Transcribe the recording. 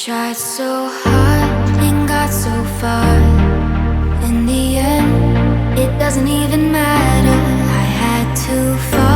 Tried so hard and got so far. In the end, it doesn't even matter. I had to fall.